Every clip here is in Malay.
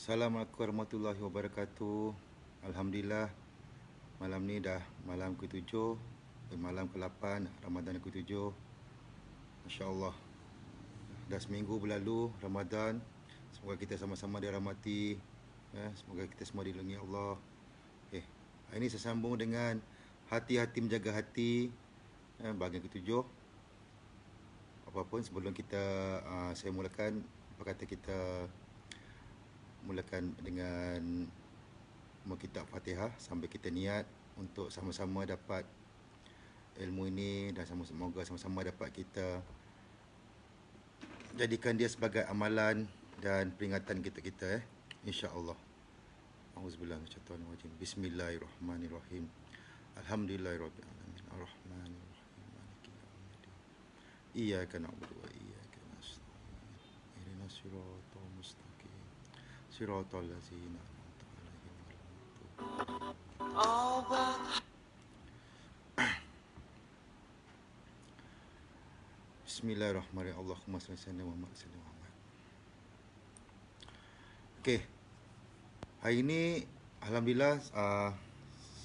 Assalamualaikum warahmatullahi wabarakatuh. Alhamdulillah, malam ni dah malam ke-7, malam ke-8 Ramadan ke-7. Masya-Allah. Dah seminggu berlalu Ramadan. Semoga kita sama-sama dirahmati, semoga kita semua dilindungi Allah. Hari ini saya sambung dengan hati-hati menjaga hati, bahagian ke-7. Apapun sebelum kita saya mulakan, apa kata kita mulakan dengan kitab Fatihah sambil kita niat untuk sama-sama dapat ilmu ini dan semoga sama-sama dapat kita jadikan dia sebagai amalan dan peringatan kita insya-Allah. Auzubillahi minasyaitonir rajim. Bismillahirrahmanirrahim. Alhamdulillahirabbil alamin. Arrahmanirrahim. Maliki yaumiddin. Iyyaka na'budu wa iyyaka nasta'in. Ihdinas siratal mustaqim. Siratal ladzina an'amta 'alaihim ghairil maghdubi. Bismillahirrahmanirrahim. Allahumma shalli ala Muhammad wa sallim Muhammad. Okey. Hari ini alhamdulillah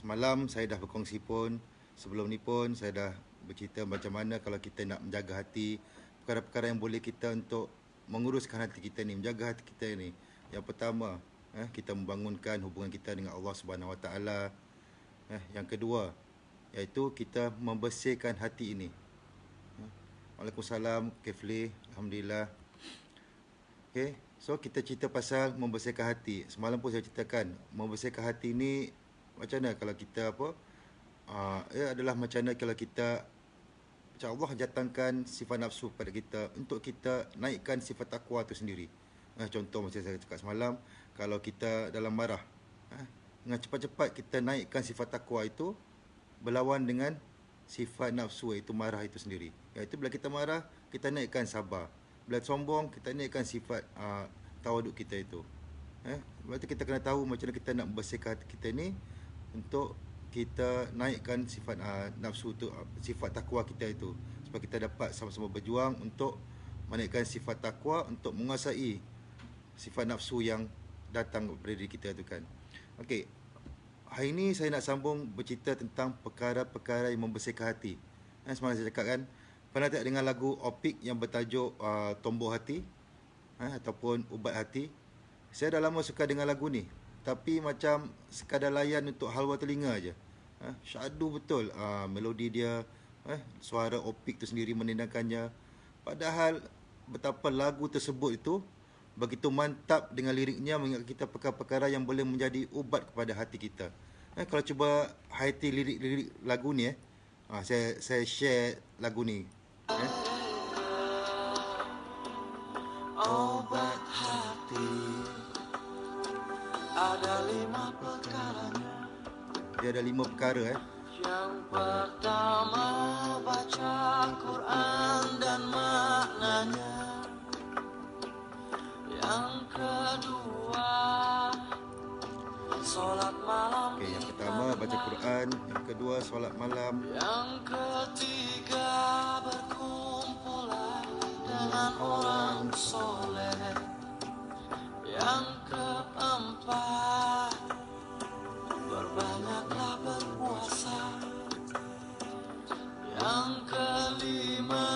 semalam saya dah berkongsi pun, sebelum ni pun saya dah bercerita macam mana kalau kita nak menjaga hati, perkara-perkara yang boleh kita untuk menguruskan hati kita ni, menjaga hati kita ni. Yang pertama, kita membangunkan hubungan kita dengan Allah Subhanahu Wa Taala. Yang kedua, iaitu kita membersihkan hati ini. Waalaikumsalam, Kefli, alhamdulillah. Okey, so kita cerita pasal membersihkan hati. Semalam pun saya ceritakan, membersihkan hati ni macam mana kalau kita adalah macam mana kalau kita macam Allah datangkan sifat nafsu pada kita untuk kita naikkan sifat takwa itu sendiri. Contoh macam saya cakap semalam, kalau kita dalam marah, dengan cepat-cepat kita naikkan sifat takwa itu berlawan dengan sifat nafsu iaitu marah itu sendiri. Iaitu bila kita marah, kita naikkan sabar. Bila sombong, kita naikkan sifat tawaduk kita itu. Berarti kita kena tahu macam mana kita nak membersihkan hati kita ni untuk kita naikkan sifat nafsu tu, sifat takwa kita itu, supaya kita dapat sama-sama berjuang untuk menaikkan sifat takwa, untuk menguasai sifat nafsu yang datang daripada diri kita tu kan. Okey. Hari ini saya nak sambung bercerita tentang perkara-perkara yang membersihkan hati. Semalam saya cakap kan, pernah tak dengar lagu Opik yang bertajuk Tomboh Hati, ataupun Ubat Hati? Saya dah lama suka dengar lagu ni, tapi macam sekadar layan untuk halwa telinga aja. Syahdu betul melodi dia, suara Opik tu sendiri menendangkannya. Padahal betapa lagu tersebut itu begitu mantap dengan liriknya, mengingat kita perkara-perkara yang boleh menjadi ubat kepada hati kita. Kalau cuba hati lirik-lirik lagu ni, saya share lagu ni. Obat hati ada 5 perkaranya. Dia ada 5 perkara. Yang pertama, baca Quran dan maknanya. Yang kedua, solat malam. Okey, yang pertama baca Quran, yang kedua solat malam. Yang ketiga, berkumpulah dengan orang soleh. Yang keempat, berbanyaklah berpuasa. Yang kelima,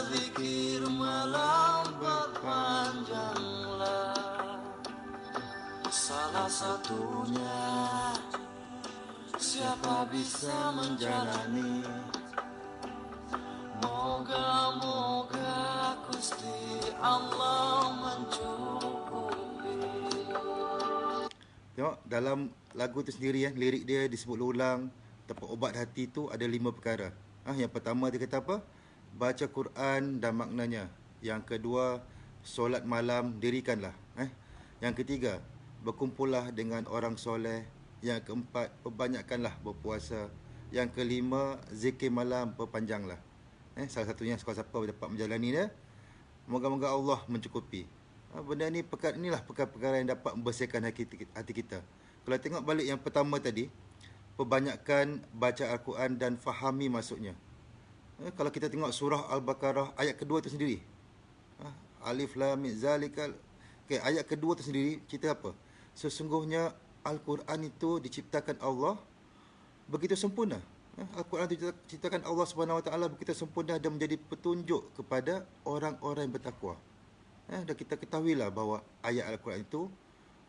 zikir malam berpanjanglah. Salah satunya, siapa bisa menjalani? Moga-moga Gusti Allah mencukupi. Tengok dalam lagu tu sendiri, lirik dia disebut ulang. Tempat obat hati tu ada 5 perkara. Yang pertama dia kata apa? Baca Quran dan maknanya. Yang kedua, solat malam dirikanlah. Yang ketiga, berkumpullah dengan orang soleh. Yang keempat, perbanyakkanlah berpuasa. Yang kelima, zikir malam perpanjanglah. Salah satunya siapa dapat menjalani dia, moga-moga Allah mencukupi. Benda ni, inilah perkara-perkara yang dapat membersihkan hati kita. Kalau tengok balik yang pertama tadi, perbanyakkan baca Al-Quran dan fahami maksudnya. Kalau kita tengok surah Al-Baqarah ayat kedua tu sendiri, Alif Lam Mim Zalikal. Okey, ayat kedua tu sendiri cerita apa? Sesungguhnya Al-Quran itu diciptakan Allah begitu sempurna. Al-Quran itu diciptakan Allah Subhanahu Wa Taala begitu sempurna dan menjadi petunjuk kepada orang-orang yang bertakwa. Dan kita ketahuilah bahawa ayat Al-Quran itu,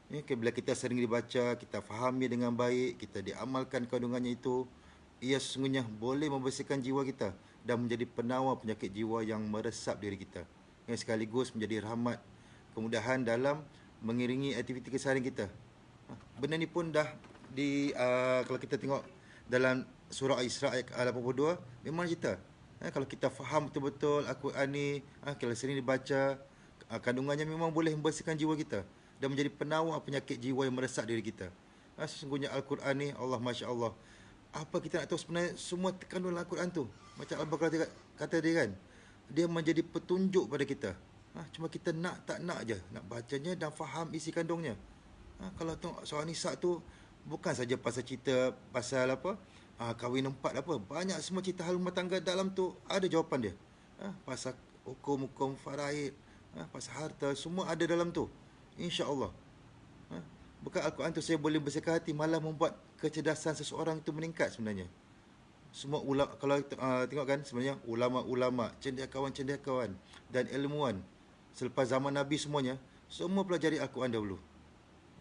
bila kita sering dibaca, kita fahami dengan baik, kita diamalkan kandungannya itu, ia sesungguhnya boleh membersihkan jiwa kita dan menjadi penawar penyakit jiwa yang meresap diri kita, yang sekaligus menjadi rahmat, kemudahan dalam mengiringi aktiviti keseharian kita. Benda ni pun dah kalau kita tengok dalam surah Isra ayat 82, memang cerita. Kalau kita faham betul-betul Al-Quran ni, kalau sering dibaca, kandungannya memang boleh membersihkan jiwa kita dan menjadi penawar penyakit jiwa yang meresap diri kita. Sesungguhnya Al-Quran ni, Allah Masya Allah, apa kita nak tahu sebenarnya semua terkandung dalam Al-Quran tu. Macam Al-Baqarah kata dia kan, dia menjadi petunjuk pada kita. Cuma kita nak tak nak je, nak bacanya dan faham isi kandungnya. Kalau tengok surah Nisa tu, bukan saja pasal cerita pasal apa, kahwin empat apa, banyak semua cerita hal rumah tangga dalam tu ada jawapan dia. Pasal hukum-hukum faraid, pasal harta, semua ada dalam tu, insya-Allah. Bukan Al-Quran tu saya boleh bersihkan hati, malah membuat kecerdasan seseorang itu meningkat sebenarnya. Semua kalau tengok kan, sebenarnya ulama-ulama, cendekiawan-cendekiawan dan ilmuwan selepas zaman Nabi semuanya, semua pelajari Al-Quran dahulu.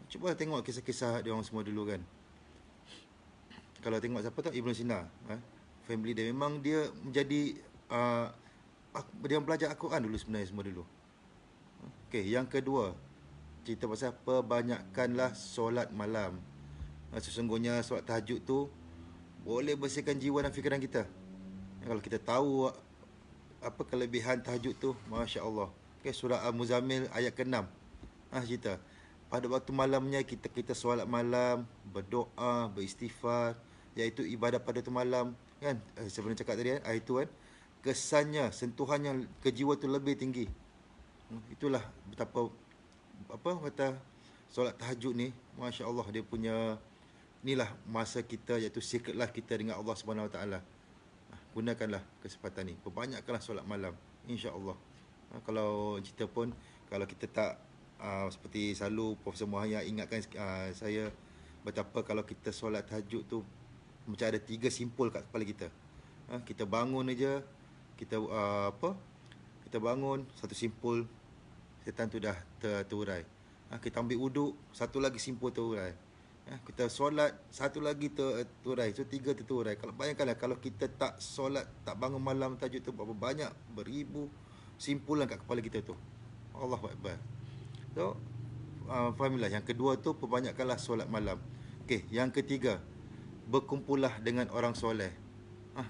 Cuba tengok kisah-kisah dia orang semua dulu kan. Kalau tengok siapa tu, Ibn Sina, family dia memang dia menjadi dia belajar Al-Quran dulu sebenarnya semua dulu. Okey, yang kedua, cerita pasal perbanyakkanlah solat malam. Sesungguhnya solat tahajud tu boleh bersihkan jiwa dan fikiran kita. Kalau kita tahu apa kelebihan tahajud tu, Masya Allah. Okay, surah Al-Muzammil ayat ke-6. Cerita. Pada waktu malamnya kita solat malam, berdoa, beristighfar, iaitu ibadah pada tu malam. Kan? Sebenarnya cakap tadi, ayat itu kan. Kesannya, sentuhannya ke jiwa tu lebih tinggi. Itulah betapa kata solat tahajud ni, Masya Allah, dia punya inilah masa kita, iaitu secret life kita dengan Allah Subhanahu Wa Taala. Gunakanlah kesempatan ni, perbanyakkanlah solat malam, insya-Allah. Kalau cerita pun, kalau kita tak seperti selalu Profesor Muhayya ingatkan saya betapa kalau kita solat tahajud tu macam ada 3 simpul kat kepala kita. Kita bangun aja, kita kita bangun, satu simpul setan tu dah terurai. Kita ambil wuduk, satu lagi simpul terurai. Kita solat, satu lagi terurai. So 3 terurai. Kalau bayangkanlah kalau kita tak solat, tak bangun malam tahajud tu, berapa banyak, beribu simpulan kat kepala kita tu. Allahu Akbar. So fahamilah, yang kedua tu perbanyakkanlah solat malam. Okey, yang ketiga, berkumpullah dengan orang soleh.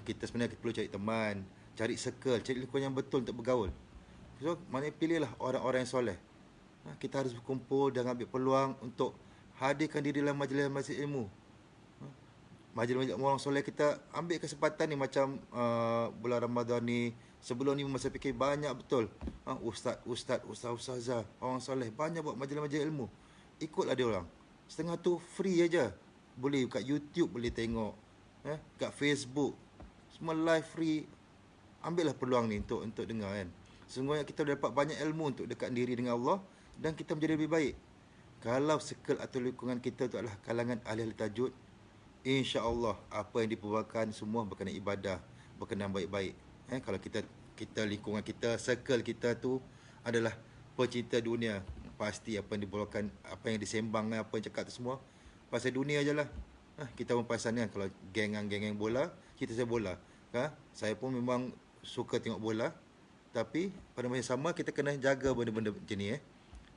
Kita sebenarnya perlu cari teman, cari circle, cari lingkungan yang betul untuk bergaul. So, maknanya pilihlah orang-orang yang soleh. Kita harus berkumpul dan ambil peluang untuk hadirkan diri dalam majlis-majlis ilmu. Majlis-majlis orang soleh, kita ambil kesempatan ni macam bulan Ramadan ni. Sebelum ni masa fikir banyak betul. Ustaz-ustazah, orang soleh banyak buat majlis-majlis ilmu. Ikutlah dia orang. Setengah tu free aja. Boleh kat YouTube boleh tengok. Kat Facebook. Semua live free. Ambillah peluang ni untuk dengar kan. Sesungguhnya kita dapat banyak ilmu untuk dekat diri dengan Allah dan kita menjadi lebih baik. Kalau circle atau lingkungan kita itu adalah kalangan ahli tahajud, insya-Allah apa yang diperbuatkan semua berkenaan ibadah, berkenaan baik-baik. Kalau kita lingkungan kita, circle kita tu adalah pecinta dunia, pasti apa yang dibawakan, apa yang disembang, apa yang cakap tu semua pasal dunia je lah. Kita pun perasan kan, kalau geng bola, kita saya bola. Saya pun memang suka tengok bola. Tapi pada masa sama kita kena jaga benda-benda macam ni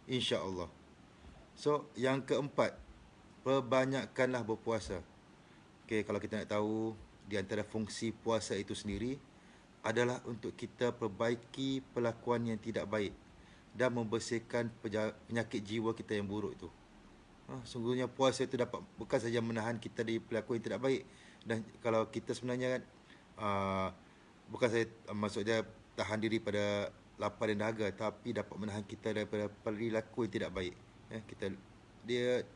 insya-Allah. So yang keempat, perbanyakkanlah berpuasa. Okey, kalau kita nak tahu di antara fungsi puasa itu sendiri adalah untuk kita perbaiki perlakuan yang tidak baik dan membersihkan penyakit jiwa kita yang buruk itu. Sungguhnya puasa itu dapat bukan saja menahan kita dari perlakuan yang tidak baik, dan kalau kita sebenarnya kan bukan saya maksudnya tahan diri pada lapar dan dahaga, tapi dapat menahan kita daripada perilaku yang tidak baik. Dia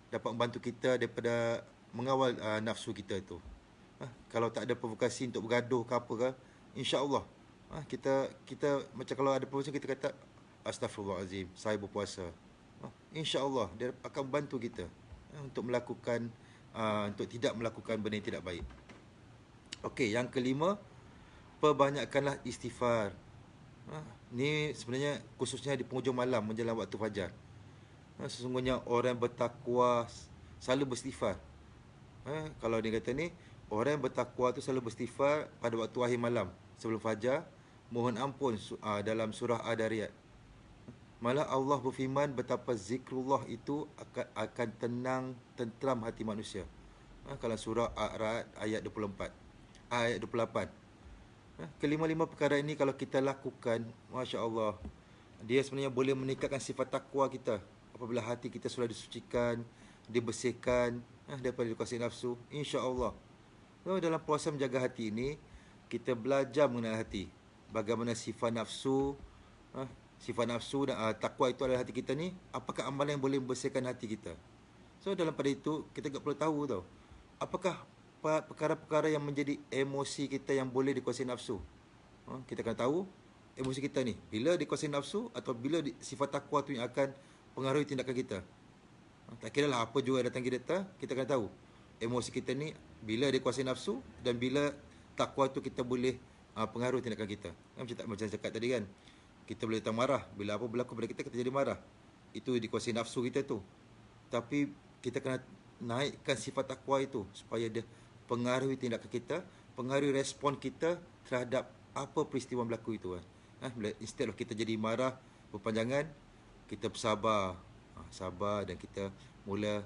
dapat membantu kita daripada mengawal nafsu kita itu. Kalau tak ada provokasi untuk bergaduh ke apa ke, insya-Allah kita macam kalau ada provokasi kita kata astagfirullahalazim, saya berpuasa. InsyaAllah dia akan bantu kita untuk melakukan untuk tidak melakukan benda yang tidak baik. Okey, yang kelima, perbanyakkanlah istighfar. Ni sebenarnya khususnya di penghujung malam menjelang waktu fajar. Sesungguhnya orang yang bertakwa selalu beristighfar. Kalau dia kata ni, orang yang bertakwa tu selalu beristighfar pada waktu akhir malam sebelum fajar, mohon ampun dalam surah Ad-Dariyat. Malah Allah berfirman betapa zikrullah itu akan tenang, tenteram hati manusia. Kalau surah Ar-Ra'd ayat 24, ayat 28. Kelima-lima perkara ini kalau kita lakukan, Masya Allah, dia sebenarnya boleh meningkatkan sifat takwa kita. Apabila hati kita sudah disucikan, dibersihkan daripada kuasa nafsu, insya-Allah. Dalam puasa menjaga hati ini, kita belajar mengenal hati. Bagaimana sifat nafsu, sifat nafsu dan takwa itu adalah hati kita ni, apakah amalan yang boleh membersihkan hati kita. So dalam pada itu, kita tak perlu tahu tau, apakah perkara-perkara yang menjadi emosi kita yang boleh dikuasai nafsu. Kita akan tahu emosi kita ni bila dikuasai nafsu atau bila sifat takwa tu yang akan pengaruhi tindakan kita. Tak kira lah apa juga datang kita akan tahu emosi kita ni bila dikuasai nafsu dan bila takwa tu kita boleh pengaruhi tindakan kita. Macam cakap tadi kan, kita boleh datang marah, bila apa berlaku pada kita jadi marah. Itu dikuasai nafsu kita tu. Tapi kita kena naikkan sifat takwa itu supaya dia pengaruhi tindakan kita, pengaruhi respon kita terhadap apa peristiwa berlaku itu. Instead of kita jadi marah berpanjangan, kita bersabar, sabar, dan kita mula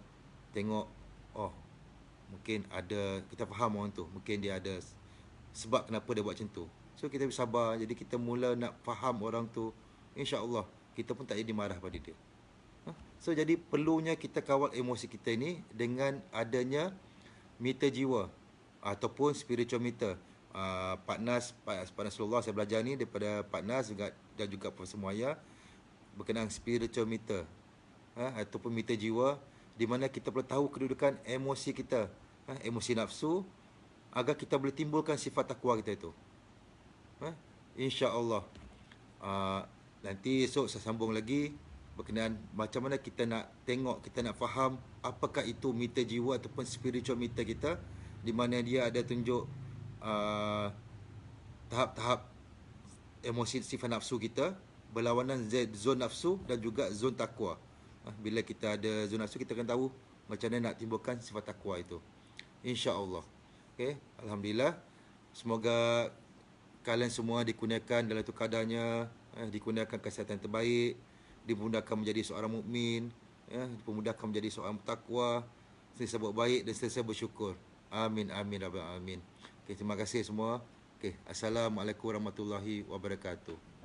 tengok, oh mungkin ada, kita faham orang tu, mungkin dia ada sebab kenapa dia buat macam tu. So kita bersabar, jadi kita mula nak faham orang tu, insya-Allah kita pun tak jadi marah pada dia. So jadi perlunya kita kawal emosi kita ini dengan adanya meter jiwa ataupun spiritual meter. Pak Nas Rasulullah, saya belajar ni daripada Pak Nas dan juga Profesor Muaya berkenaan spiritual meter, ataupun meter jiwa, di mana kita perlu tahu kedudukan emosi kita, emosi nafsu, agar kita boleh timbulkan sifat takwa kita itu. InsyaAllah nanti esok saya sambung lagi berkenaan macam mana kita nak tengok, kita nak faham apakah itu meter jiwa ataupun spiritual meter kita, di mana dia ada tunjuk tahap-tahap emosi sifat nafsu kita berlawanan zon nafsu dan juga zon takwa. Bila kita ada zon nafsu, kita akan tahu macam mana nak timbulkan sifat takwa itu, insya-Allah. Okay, alhamdulillah. Semoga kalian semua dikurniakan dalam itu kadarnya, dikurniakan kesihatan terbaik, dimudahkan menjadi seorang mukmin, dimudahkan menjadi seorang bertakwa, sentiasa buat baik dan sentiasa bersyukur. Amin amin rabbal alamin. Okay, terima kasih semua. Okay, assalamualaikum warahmatullahi wabarakatuh.